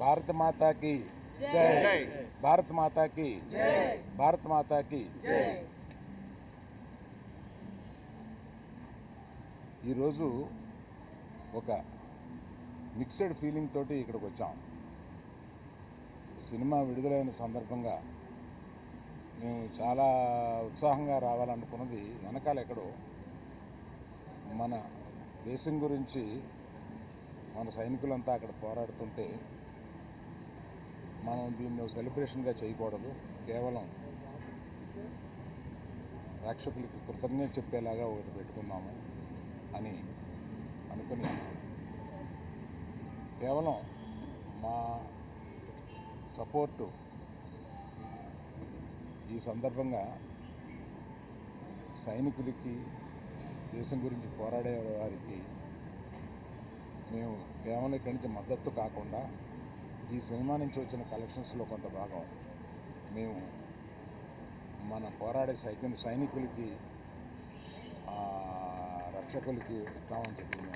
భారత మాతా की జై, భారత మాతా की జై, భారత మాతా की జై. ఈరోజు ఒక మిక్స్డ్ ఫీలింగ్ తోటి ఇక్కడికి వచ్చాం. సినిమా విడుదలైన సందర్భంగా మేము చాలా ఉత్సాహంగా రావాలనుకున్నది వెనకాల ఎక్కడో మన దేశం గురించి మన సైనికులంతా అక్కడ పోరాడుతుంటే మనం దీన్ని సెలబ్రేషన్గా చేయకూడదు, కేవలం ప్రేక్షకులకి కృతజ్ఞత చెప్పేలాగా ఒకటి పెట్టుకున్నాము అని అనుకుని కేవలం మా సపోర్టు ఈ సందర్భంగా సైనికులకి, దేశం గురించి పోరాడే వారికి మేము కేవలం ఇక్కడి నుంచి మద్దతు కాకుండా ఈ సినిమా నుంచి వచ్చిన కలెక్షన్స్లో కొంత భాగం మేము మన పోరాడే సైనికులకి, రక్షకులకి ఇస్తామని చెప్పి